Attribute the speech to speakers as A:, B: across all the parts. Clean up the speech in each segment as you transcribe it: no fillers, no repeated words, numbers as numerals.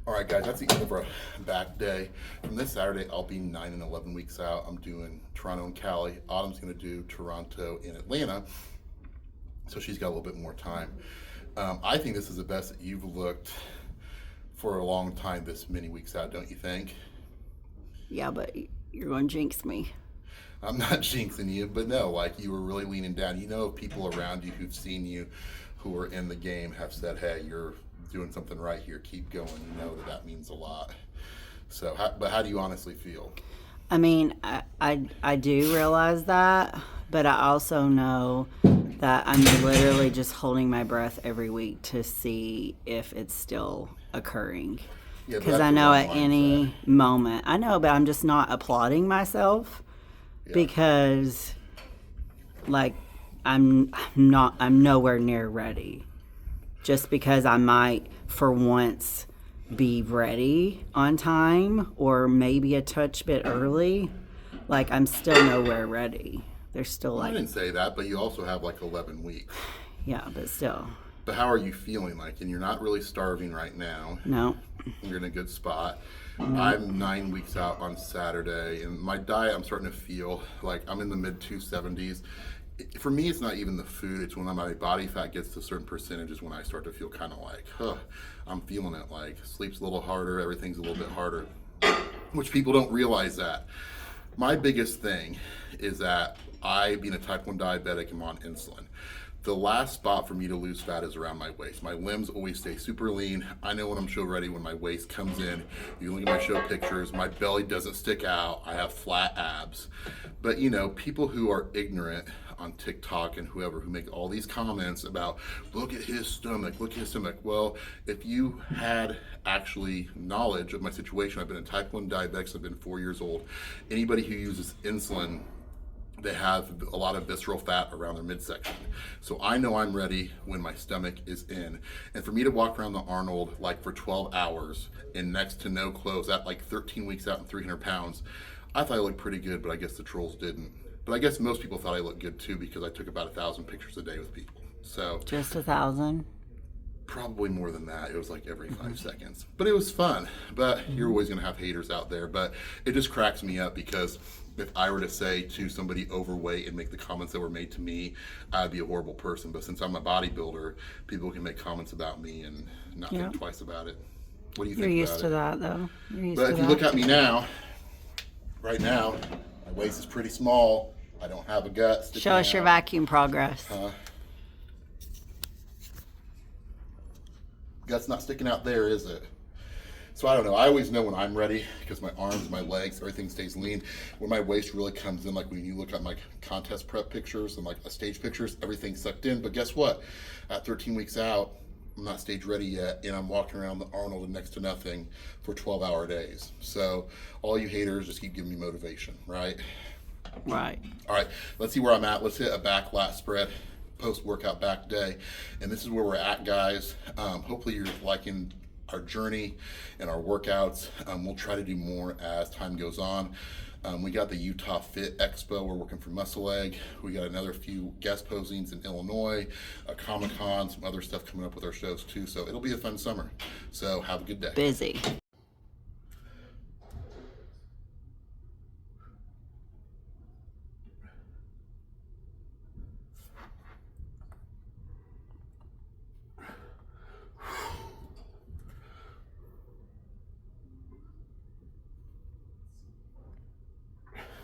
A: All right, guys, that's the end of our back day. From this Saturday, I'll be 9 and 11 weeks out. I'm doing Toronto and Cali. Autumn's going to do Toronto and Atlanta, so she's got a little bit more time. I think this is the best that you've looked for a long time this many weeks out, don't you think?
B: Yeah, but you're going to jinx me.
A: I'm not jinxing you, but no, like you were really leaning down. You know, people around you who've seen you, who are in the game, have said, hey, you're doing something right here, keep going. You know that means a lot. So, but how do you honestly feel?
B: I mean, I do realize that, but I also know that I'm literally just holding my breath every week to see if it's still occurring. Because I know at any moment, I know, but I'm just not applauding myself because, like, I'm nowhere near ready. Just because I might, for once, be ready on time or maybe a touch bit early, like I'm still nowhere ready. There's still like...
A: I didn't say that, but you also have like 11 weeks.
B: Yeah, but still.
A: But how are you feeling like? And you're not really starving right now.
B: No.
A: You're in a good spot. I'm 9 weeks out on Saturday, and my diet, I'm starting to feel like I'm in the mid 270s. For me, it's not even the food. It's when my body fat gets to certain percentages when I start to feel kind of like, I'm feeling it. Like sleep's a little harder, everything's a little bit harder, which people don't realize that. My biggest thing is that I, being a type 1 diabetic, am on insulin. The last spot for me to lose fat is around my waist. My limbs always stay super lean. I know when I'm show ready, when my waist comes in. You look at my show pictures, my belly doesn't stick out. I have flat abs. But you know, people who are ignorant on TikTok and whoever who make all these comments about, look at his stomach, look at his stomach. Well, if you had actually knowledge of my situation, I've been a type 1 diabetic, I've been 4 years old. Anybody who uses insulin, they have a lot of visceral fat around their midsection. So I know I'm ready when my stomach is in. And for me to walk around the Arnold like for 12 hours in next to no clothes at like 13 weeks out and 300 pounds, I thought I looked pretty good, but I guess the trolls didn't. But I guess most people thought I looked good too because I took about 1,000 pictures a day with people. So
B: just 1,000?
A: Probably more than that. It was like every 5 seconds. But it was fun. But you're always going to have haters out there. But it just cracks me up because if I were to say to somebody overweight and make the comments that were made to me, I'd be a horrible person. But since I'm a bodybuilder, people can make comments about me and not think twice about it. What do you think about it?
B: You're used to that, though.
A: But if you look at me now, right now, my waist is pretty small. I don't have a gut.
B: Show us your vacuum progress.
A: Gut's not sticking out there, is it? So I don't know. I always know when I'm ready because my arms, my legs, everything stays lean. When my waist really comes in, like when you look at my contest prep pictures and like stage pictures, everything's sucked in. But guess what? At 13 weeks out, I'm not stage ready yet, and I'm walking around the Arnold and next to nothing for 12-hour days. So all you haters just keep giving me motivation, right?
B: Right.
A: All right, let's see where I'm at. Let's hit a back lat spread, post-workout back day. And this is where we're at, guys. Hopefully you're liking our journey and our workouts. We'll try to do more as time goes on. We got the Utah Fit Expo. We're working for Muscle Leg. We got another few guest posings in Illinois, a Comic-Con, some other stuff coming up with our shows too. So it'll be a fun summer. So have a good day.
B: Busy.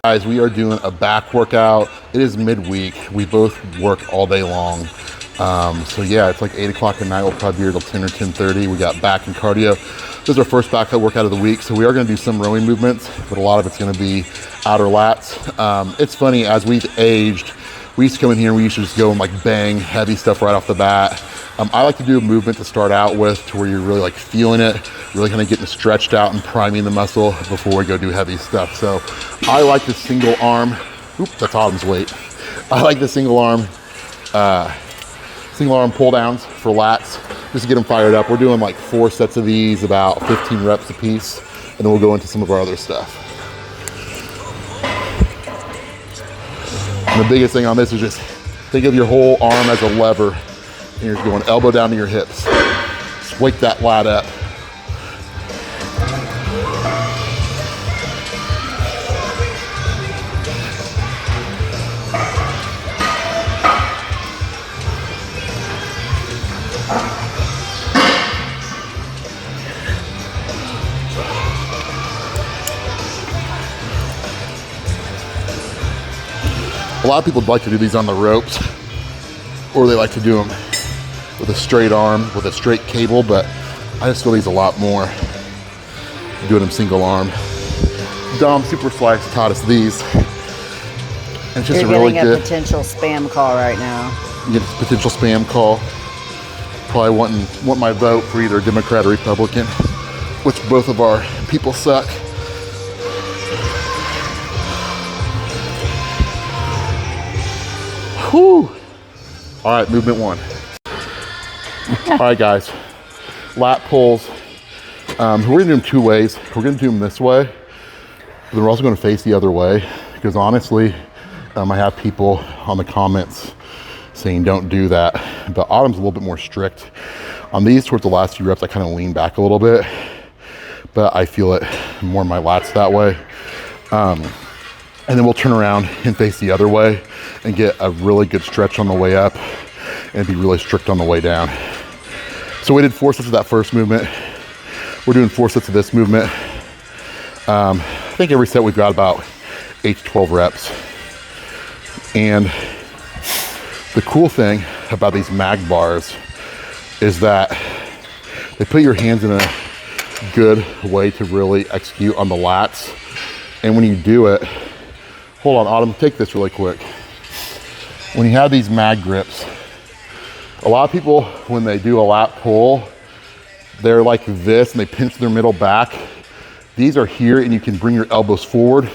A: Guys, we are doing a back workout. It is midweek. We both work all day long. So yeah, it's like 8 o'clock at night. We'll probably be here till 10 or 10:30. We got back and cardio. This is our first back workout of the week. So we are gonna do some rowing movements, but a lot of it's gonna be outer lats. It's funny, as we've aged, we used to come in here and we used to just go and like bang heavy stuff right off the bat. I like to do a movement to start out with to where you're really like feeling it, really kind of getting stretched out and priming the muscle before we go do heavy stuff. So I like the single arm, that's Autumn's weight. I like the single arm pull downs for lats, just to get them fired up. We're doing like 4 sets of these, about 15 reps a piece, and then we'll go into some of our other stuff. And the biggest thing on this is just think of your whole arm as a lever, and you're going elbow down to your hips. Just wake that lat up. A lot of people like to do these on the ropes, or they like to do them with a straight arm, with a straight cable, but I just feel these a lot more doing them single arm. Dom Super Flex taught us these. And it's just
B: You're
A: a really
B: getting a
A: good
B: potential spam call right now.
A: you get a potential spam call. Probably want my vote for either Democrat or Republican, which both of our people suck. Whew. All right, movement 1. All right, guys, lat pulls. We're gonna do them 2 ways. We're gonna do them this way, but we're also gonna face the other way, because honestly, I have people on the comments saying don't do that, but Autumn's a little bit more strict. On these, towards the last few reps, I kind of lean back a little bit, but I feel it more in my lats that way. And then we'll turn around and face the other way and get a really good stretch on the way up and be really strict on the way down. So we did 4 sets of that first movement. We're doing 4 sets of this movement. I think every set we've got about 8 to 12 reps. And the cool thing about these mag bars is that they put your hands in a good way to really execute on the lats. And when you do it, hold on, Autumn, take this really quick. When you have these mag grips, a lot of people, when they do a lat pull, they're like this and they pinch their middle back. These are here and you can bring your elbows forward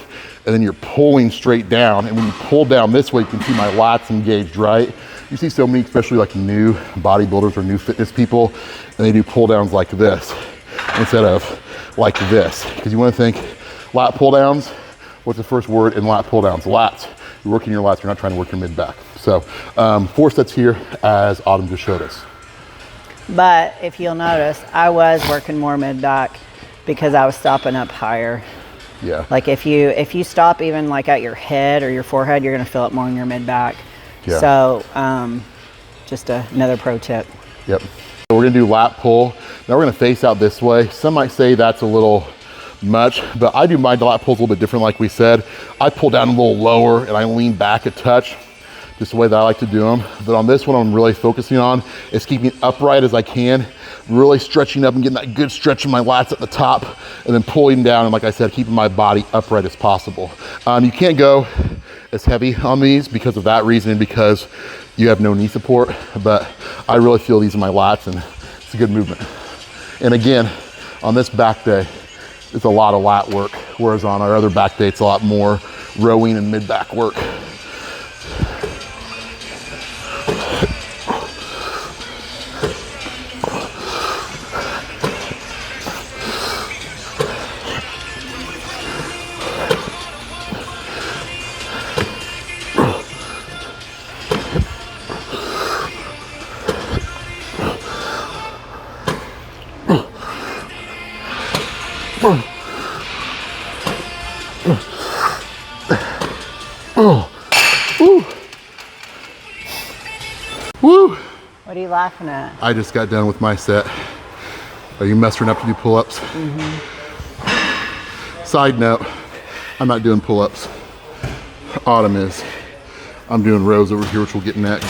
A: and then you're pulling straight down. And when you pull down this way, you can see my lats engaged, right? You see so many, especially like new bodybuilders or new fitness people, and they do pull downs like this instead of like this. Because you want to think lat pull downs, what's the first word in lat pull downs? Lats. You're working your lats, you're not trying to work your mid back. So 4 sets here as Autumn just showed us.
B: But if you'll notice, I was working more mid back because I was stopping up higher.
A: Yeah.
B: Like if you stop even like at your head or your forehead, you're gonna feel it more in your mid back.
A: Yeah.
B: So just another pro tip.
A: Yep. So we're gonna do lat pull. Now we're gonna face out this way. Some might say that's a little much, but I do my lat pulls a little bit different. Like we said, I pull down a little lower and I lean back a touch, just the way that I like to do them. But on this one, I'm really focusing on is keeping upright as I can, really stretching up and getting that good stretch in my lats at the top, and then pulling down, and like I said, keeping my body upright as possible. You can't go as heavy on these because of that reason, and because you have no knee support, but I really feel these in my lats, and it's a good movement. And again, on this back day, it's a lot of lat work, whereas on our other back day, it's a lot more rowing and mid-back work. Woo!
B: What are you laughing at?
A: I just got done with my set. Are you messing up to do pull-ups? Side note, I'm not doing pull-ups. Autumn is. I'm doing rows over here, which we'll get next.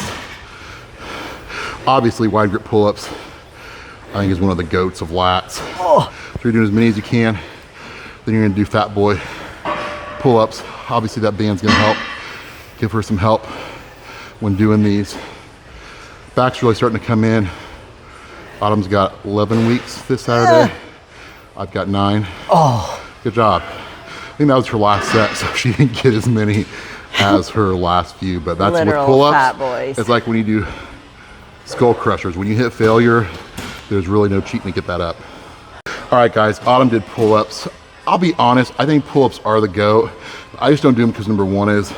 A: Obviously, wide grip pull-ups, I think, is one of the goats of lats. So you're doing as many as you can. Then you're gonna do fat boy pull-ups. Obviously, that band's gonna help. Give her some help when doing these. Back's really starting to come in. Autumn's got 11 weeks this Saturday. I've got 9.
B: Oh.
A: Good job. I think that was her last set, so she didn't get as many as her last few, but that's
B: Literal
A: with pull-ups.
B: fat boys.
A: It's like when you do skull crushers. When you hit failure, there's really no cheating to get that up. All right, guys, Autumn did pull-ups. I'll be honest, I think pull-ups are the GOAT. I just don't do them because number 1 is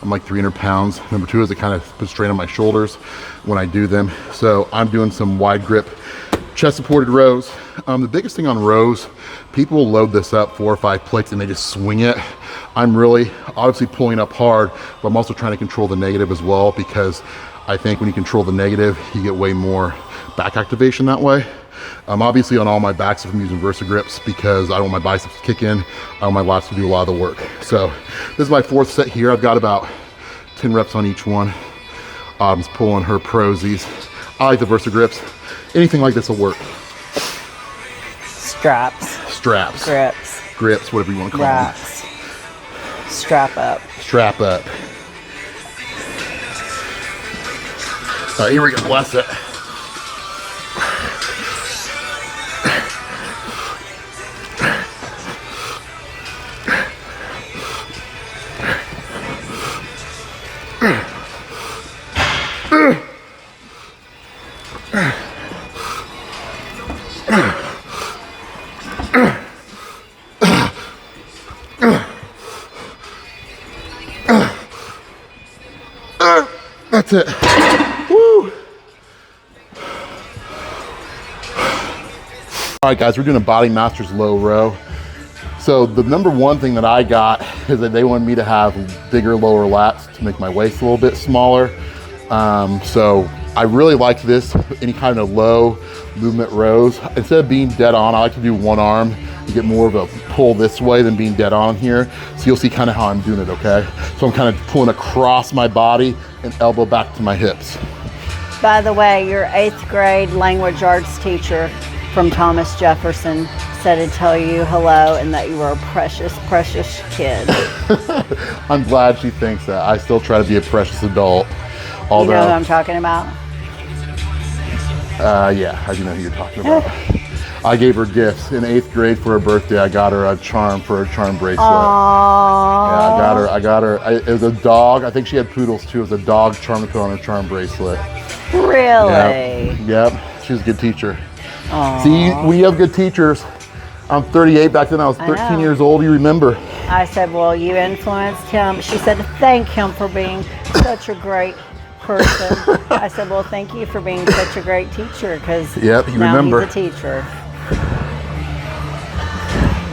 A: I'm like 300 pounds. Number 2 is it kind of puts strain on my shoulders when I do them. So I'm doing some wide grip chest supported rows. The biggest thing on rows, people load this up 4 or 5 plates and they just swing it. I'm really obviously pulling up hard, but I'm also trying to control the negative as well, because I think when you control the negative, you get way more back activation that way. Obviously on all my backs, if I'm using Versa grips, because I don't want my biceps to kick in, I want my lats to do a lot of the work. So this is my 4th set here. I've got about 10 reps on each one. Autumn's pulling her Prozis. I like the Versa grips. Anything like this will work.
B: Straps.
A: Grips, whatever you want to call them.
B: Strap up.
A: All right, here we go. Bless it. That's it. Woo. All right, guys, we're doing a Body Masters low row. So the number one thing that I got is that they wanted me to have bigger lower lats to make my waist a little bit smaller. So I really like this, any kind of low movement rows. Instead of being dead on, I like to do one arm. You get more of a pull this way than being dead on here. So you'll see kind of how I'm doing it, okay? So I'm kind of pulling across my body and elbow back to my hips.
B: By the way, your 8th grade language arts teacher from Thomas Jefferson said to tell you hello and that you were a precious, precious kid.
A: I'm glad she thinks that. I still try to be a precious adult. Although,
B: you know who I'm talking about?
A: Yeah, I do know who you're talking about. I gave her gifts in 8th grade for her birthday. I got her a charm for a charm bracelet.
B: Aww.
A: Yeah, I got her. It was a dog. I think she had poodles too. It was a dog charm to put on her charm bracelet.
B: Really?
A: Yep. She was a good teacher.
B: Aww.
A: See, when you have good teachers, I'm 38. Back then I was 13 years old. You remember?
B: I said, well, you influenced him. She said, thank him for being such a great person. I said, well, thank you for being such a great teacher, because now
A: remember.
B: he's a teacher.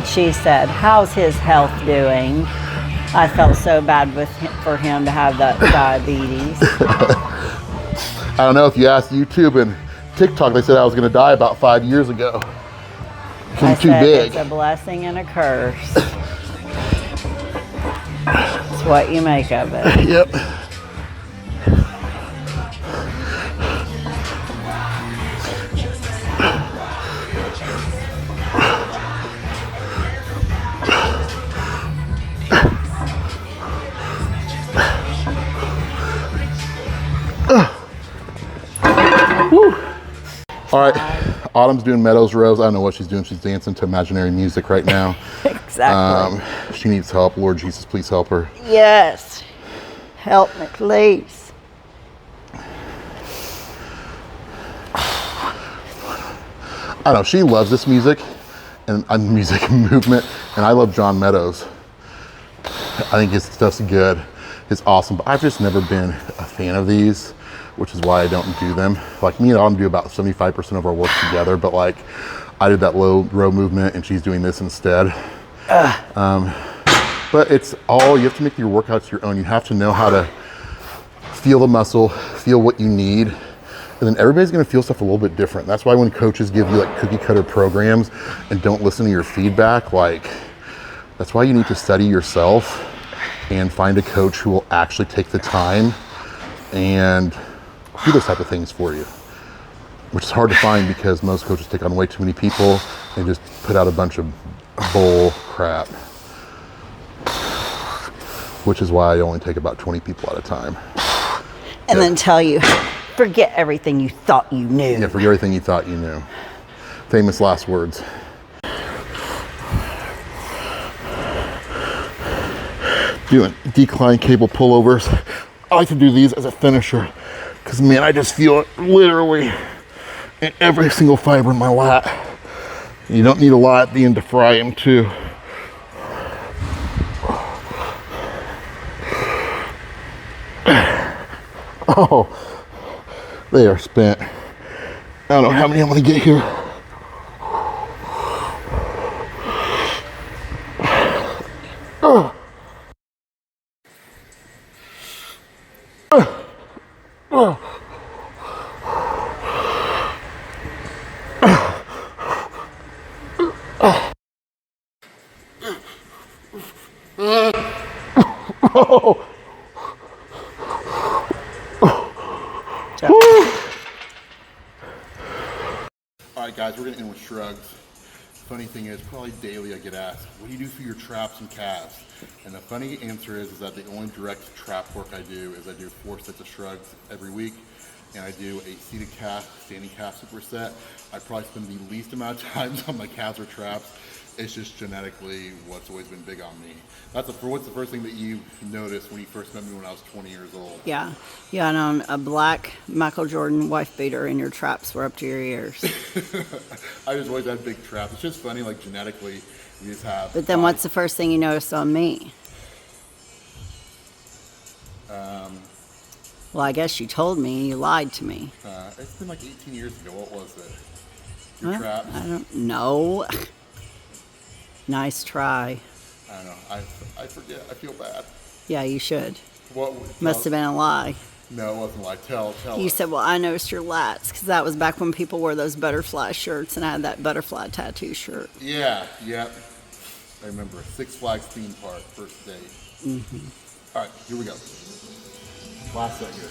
B: She said, how's his health doing? I felt so bad for him to have that diabetes.
A: I don't know, if you asked YouTube and TikTok, they said I was going to die about 5 years ago. I'm too big.
B: It's a blessing and a curse. It's what you make of it.
A: Yep. All right, Autumn's doing Meadows rows. I don't know what she's doing. She's dancing to imaginary music right now.
B: Exactly.
A: She needs help. Lord Jesus, please help her.
B: Yes. Help me, please.
A: I don't know, she loves this music and music movement, and I love John Meadows. I think his stuff's good. It's awesome, but I've just never been a fan of these, which is why I don't do them. Like, me and Autumn do about 75% of our work together, but like, I did that low row movement and she's doing this instead. But it's all, you have to make your workouts your own. You have to know how to feel the muscle, feel what you need, and then everybody's gonna feel stuff a little bit different. That's why when coaches give you like cookie cutter programs and don't listen to your feedback, like, that's why you need to study yourself and find a coach who will actually take the time and do those type of things for you, which is hard to find because most coaches take on way too many people and just put out a bunch of bull crap, which is why I only take about 20 people at a time.
B: And then tell you, forget everything you thought you knew.
A: Yeah, forget everything you thought you knew. Famous last words. Doing decline cable pullovers. I like to do these as a finisher because, man, I just feel it literally in every single fiber in my lat. You don't need a lot at the end to fry them too. Oh, they are spent. I don't know how many I'm gonna get here. Funny thing is, probably daily I get asked, what do you do for your traps and calves? And the funny answer is that the only direct trap work I do is I do 4 sets of shrugs every week, and I do a seated calf, standing calf superset. I probably spend the least amount of time on my calves or traps. It's just genetically what's always been big on me. What's the first thing that you noticed when you first met me when I was 20 years old?
B: Yeah. You had on a black Michael Jordan wife beater and your traps were up to your ears.
A: I just always had big traps. It's just funny, like genetically, you just have.
B: But then what's the first thing you noticed on me? Well, I guess you told me. You lied to me.
A: It's been like 18 years ago. What was it? Your
B: Well,
A: traps?
B: I don't know. Nice try.
A: I don't know. I forget. I feel bad.
B: Yeah, you should.
A: What?
B: Must have been a lie.
A: No, it wasn't like. Tell
B: You
A: us.
B: said, well, I noticed your lats, because that was back when people wore those butterfly shirts, and I had that butterfly tattoo shirt.
A: Yeah. I remember Six Flags theme park, first date. All right, here we go. Last set here.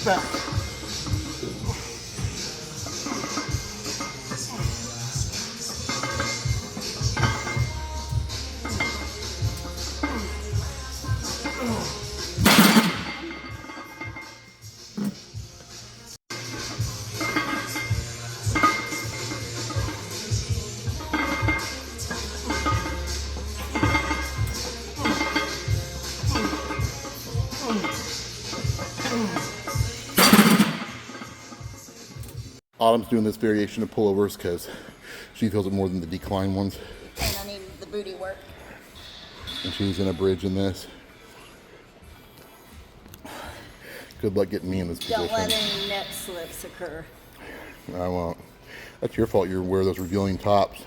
A: Back. Autumn's doing this variation of pullovers because she feels it more than the decline ones.
B: And I need the booty work.
A: And she's in a bridge in this. Good luck getting me in this position.
B: Don't let any neck slips occur.
A: I won't. That's your fault. You wear those revealing tops.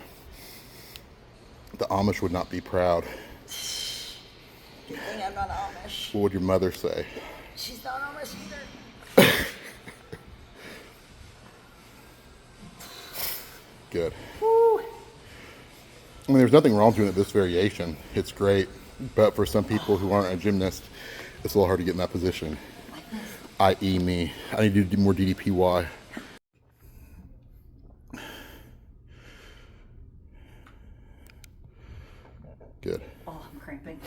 A: The Amish would not be proud.
B: Good thing I'm not Amish.
A: What would your mother say?
B: She's not Amish either.
A: Good.
B: Woo.
A: I mean, there's nothing wrong doing it this variation. It's great. But for some people who aren't a gymnast, it's a little hard to get in that position. I.e. me. I need to do more DDPY. Good.
B: Oh, I'm cramping.